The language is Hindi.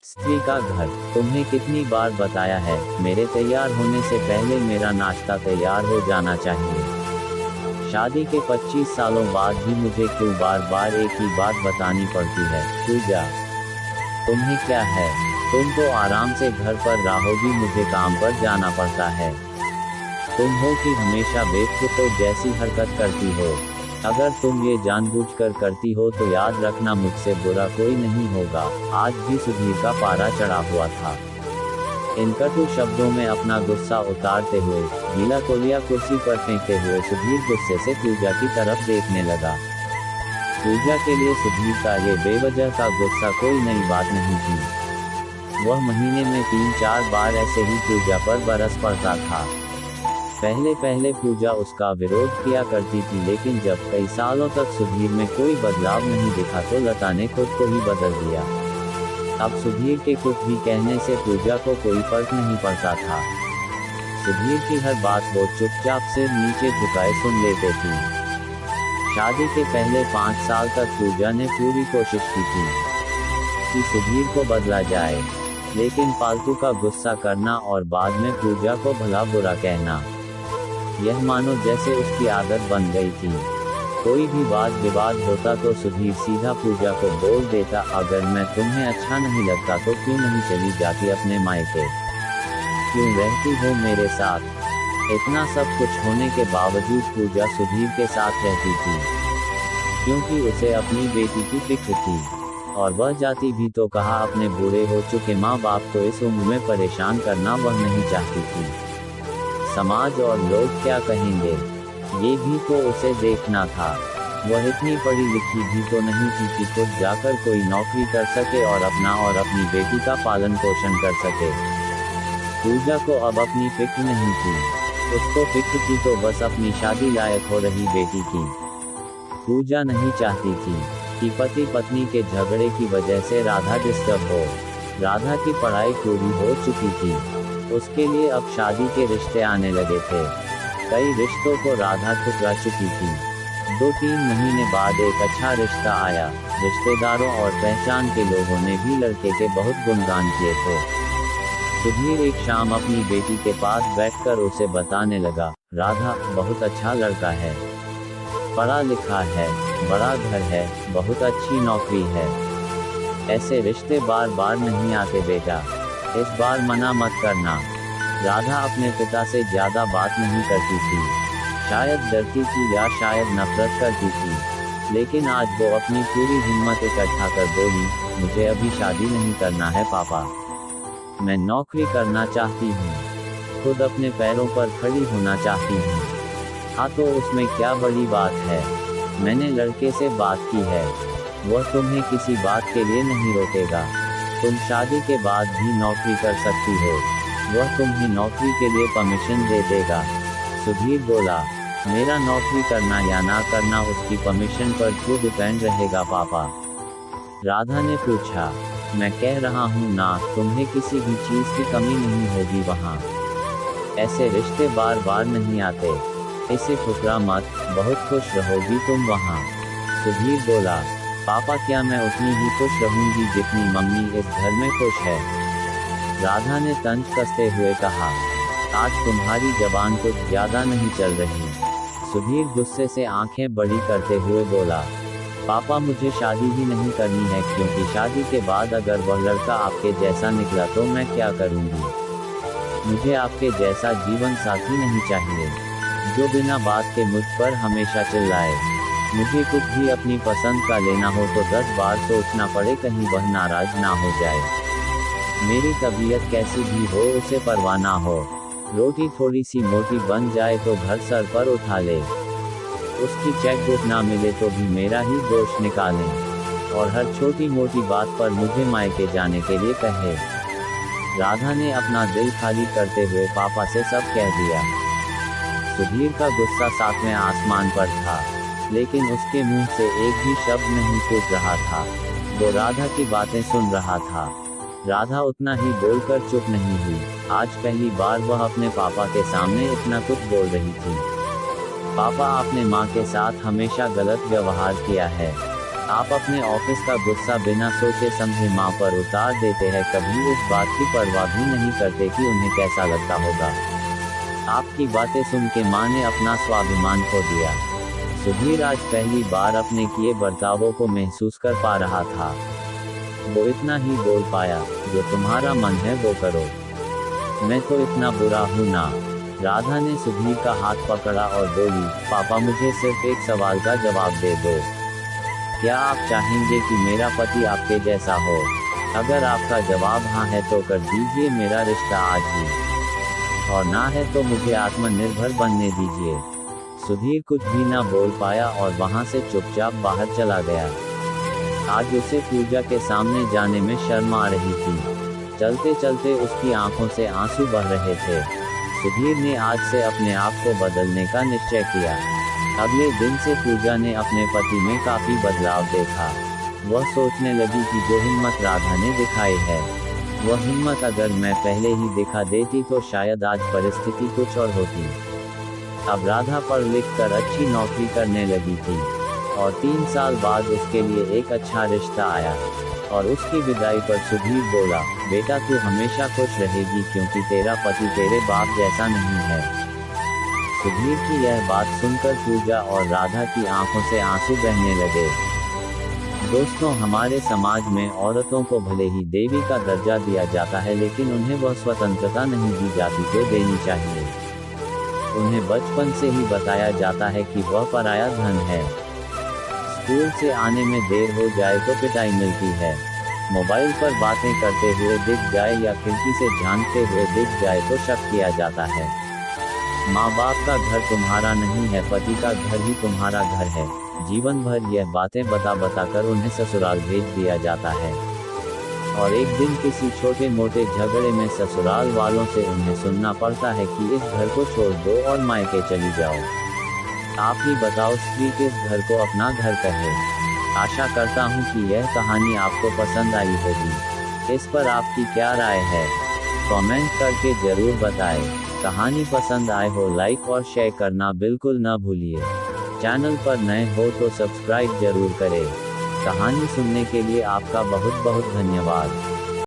स्त्री का घर। तुम्हें कितनी बार बताया है, मेरे तैयार होने से पहले मेरा नाश्ता तैयार हो जाना चाहिए। शादी के 25 सालों बाद भी मुझे क्यों बार बार एक ही बात बतानी पड़ती है? पूजा, तुम्हें क्या है? तुम तो आराम से घर पर रहोगी, मुझे काम पर जाना पड़ता है। तुम हो कि हमेशा बेवकूफ़ों जैसी हरकत करती हो। अगर तुम ये जानबूझकर करती हो तो याद रखना, मुझसे बुरा कोई नहीं होगा। आज भी सुधीर का पारा चढ़ा हुआ था। इन कटु शब्दों में अपना गुस्सा उतारते हुए, गीला तौलिया कुर्सी पर फेंकते हुए सुधीर गुस्से से पूजा की तरफ देखने लगा। पूजा के लिए सुधीर का ये बेवजह का गुस्सा कोई नई बात नहीं थी। वह महीने में 3-4 बार ऐसे ही पूजा पर बरस पड़ता था। पहले पहले पूजा उसका विरोध किया करती थी, लेकिन जब कई सालों तक सुधीर में कोई बदलाव नहीं दिखा तो लता ने खुद को ही बदल दिया। अब सुधीर के कुछ भी कहने से पूजा को कोई फर्क नहीं पड़ता था। सुधीर की हर बात वो चुपचाप सिर नीचे झुकाए सुन लेते थी। शादी के पहले 5 साल तक पूजा ने पूरी कोशिश की थी कि सुधीर को बदला जाए, लेकिन फालतू का गुस्सा करना और बाद में पूजा को भला बुरा कहना, यह मानो जैसे उसकी आदत बन गई थी। कोई भी वाद विवाद होता तो सुधीर सीधा पूजा को बोल देता, अगर मैं तुम्हें अच्छा नहीं लगता तो क्यों नहीं चली जाती अपने मायके? क्यों रहती हो मेरे साथ? इतना सब कुछ होने के बावजूद पूजा सुधीर के साथ रहती थी, क्योंकि उसे अपनी बेटी की फिक्र थी। और वह जाती भी तो कहा, अपने बूढ़े हो चुके माँ बाप को इस उम्र में परेशान करना वह नहीं चाहती थी। समाज और लोग क्या कहेंगे, ये भी तो उसे देखना था। वह इतनी पढ़ी लिखी भी तो नहीं थी कि खुद जाकर कोई नौकरी कर सके और अपना और अपनी बेटी का पालन पोषण कर सके। पूजा को अब अपनी फिक्र नहीं थी, उसको फिक्र थी तो बस अपनी शादी लायक हो रही बेटी की। पूजा नहीं चाहती थी कि पति पत्नी के झगड़े की वजह से राधा डिस्टर्ब हो। राधा की पढ़ाई पूरी हो चुकी थी, उसके लिए अब शादी के रिश्ते आने लगे थे। कई रिश्तों को राधा ठुकरा चुकी थी। 2-3 महीने बाद एक अच्छा रिश्ता आया। रिश्तेदारों और पहचान के लोगों ने भी लड़के के बहुत गुणगान किए थे। सुधीर एक शाम अपनी बेटी के पास बैठकर उसे बताने लगा, राधा बहुत अच्छा लड़का है, पढ़ा लिखा है, बड़ा घर है, बहुत अच्छी नौकरी है। ऐसे रिश्ते बार बार नहीं आते बेटा, इस बार मना मत करना। राधा अपने पिता से ज्यादा बात नहीं करती थी, शायद डरती थी या शायद नफरत करती थी, लेकिन आज वो अपनी पूरी हिम्मत इकट्ठा कर बोली, मुझे अभी शादी नहीं करना है पापा, मैं नौकरी करना चाहती हूँ, खुद अपने पैरों पर खड़ी होना चाहती हूँ। हाँ तो उसमें क्या बड़ी बात है? मैंने लड़के से बात की है, वह तुम्हें किसी बात के लिए नहीं रोकेगा। तुम शादी के बाद भी नौकरी कर सकती हो, वह तुम्हें नौकरी के लिए परमिशन दे देगा। सुधीर बोला, मेरा नौकरी करना या ना करना उसकी परमिशन पर क्यों डिपेंड रहेगा पापा? राधा ने पूछा, मैं कह रहा हूँ ना, तुम्हें किसी भी चीज की कमी नहीं होगी वहाँ। ऐसे रिश्ते बार बार नहीं आते, इसे ठुकरा मत, बहुत खुश रहोगी तुम वहाँ। सुधीर बोला, पापा क्या मैं उतनी ही खुश रहूंगी जितनी मम्मी इस घर में खुश है? राधा ने तंज कसते हुए कहा, आज तुम्हारी जबान कुछ ज्यादा नहीं चल रही। सुधीर गुस्से से आंखें बड़ी करते हुए बोला, पापा मुझे शादी ही नहीं करनी है, क्योंकि शादी के बाद अगर वह लड़का आपके जैसा निकला तो मैं क्या करूंगी? मुझे आपके जैसा जीवन साथी नहीं चाहिए, जो बिना बात के मुझ पर हमेशा चिल्लाए। मुझे कुछ भी अपनी पसंद का लेना हो तो 10 बार सोचना पड़े, कहीं वह नाराज ना हो जाए। मेरी तबीयत कैसी भी हो उसे परवाह ना हो। रोटी थोड़ी सी मोटी बन जाए तो घर सर पर उठा ले, उसकी चेकबुक ना मिले तो भी मेरा ही दोष निकालें, और हर छोटी मोटी बात पर मुझे मायके जाने के लिए कहे। राधा ने अपना दिल खाली करते हुए पापा से सब कह दिया। सुधीर का गुस्सा 7वें आसमान पर था, लेकिन उसके मुंह से एक भी शब्द नहीं फूट रहा था। वो राधा की बातें सुन रहा था। राधा उतना ही बोलकर चुप नहीं हुई। आज पहली बार वह अपने पापा के सामने इतना कुछ बोल रही थी। पापा, आपने माँ के साथ हमेशा गलत व्यवहार किया है, आप अपने ऑफिस का गुस्सा बिना सोचे समझे माँ पर उतार देते हैं, कभी इस बात की परवाह भी नहीं करते कि उन्हें कैसा लगता होगा। आपकी बातें सुन के माँ ने अपना स्वाभिमान खो दिया। सुधीर आज पहली बार अपने किए बर्तावों को महसूस कर पा रहा था। वो इतना ही बोल पाया, जो तुम्हारा मन है वो करो। मैं तो इतना बुरा हूँ ना। राधा ने सुधीर का हाथ पकड़ा और बोली, पापा मुझे सिर्फ एक सवाल का जवाब दे दो। क्या आप चाहेंगे कि मेरा पति आपके जैसा हो? अगर आपका जवाब हाँ है तो कर दीजिए मेरा रिश्ता आज ही, और ना है तो मुझे आत्मनिर्भर बनने दीजिए। सुधीर कुछ भी ना बोल पाया और वहां से चुपचाप बाहर चला गया। आज उसे पूजा के सामने जाने में शर्म आ रही थी। चलते चलते उसकी आंखों से आंसू बह रहे थे। सुधीर ने आज से अपने आप को बदलने का निश्चय किया। अगले दिन से पूजा ने अपने पति में काफी बदलाव देखा। वह सोचने लगी कि जो हिम्मत राधा ने दिखाई है, वह हिम्मत अगर मैं पहले ही दिखा देती तो शायद आज परिस्थिति कुछ और होती। अब राधा पढ़ लिख कर अच्छी नौकरी करने लगी थी, और 3 साल बाद उसके लिए एक अच्छा रिश्ता आया। और उसकी विदाई पर सुधीर बोला, बेटा तू हमेशा खुश रहेगी क्योंकि तेरा पति तेरे बाप जैसा नहीं है। सुधीर की यह बात सुनकर पूजा और राधा की आंखों से आंसू बहने लगे। दोस्तों, हमारे समाज में औरतों को भले ही देवी का दर्जा दिया जाता है, लेकिन उन्हें वह स्वतंत्रता नहीं दी जाती जो देनी चाहिए। उन्हें बचपन से ही बताया जाता है कि वह पराया धन है। स्कूल से आने में देर हो जाए तो पिटाई मिलती है। मोबाइल पर बातें करते हुए दिख जाए या खिड़की से झांकते हुए दिख जाए तो शक किया जाता है। माँ बाप का घर तुम्हारा नहीं है, पति का घर ही तुम्हारा घर है। जीवन भर यह बातें बता कर उन्हें ससुराल भेज दिया जाता है, और एक दिन किसी छोटे मोटे झगड़े में ससुराल वालों से उन्हें सुनना पड़ता है कि इस घर को छोड़ दो और मायके चली जाओ। आप ही बताओ, स्त्री किस घर को अपना घर कहे? आशा करता हूँ कि यह कहानी आपको पसंद आई होगी। इस पर आपकी क्या राय है? कमेंट करके जरूर बताएं। कहानी पसंद आए हो लाइक और शेयर करना बिल्कुल न भूलिए। चैनल पर नए हो तो सब्सक्राइब जरूर करें। कहानी सुनने के लिए आपका बहुत बहुत धन्यवाद।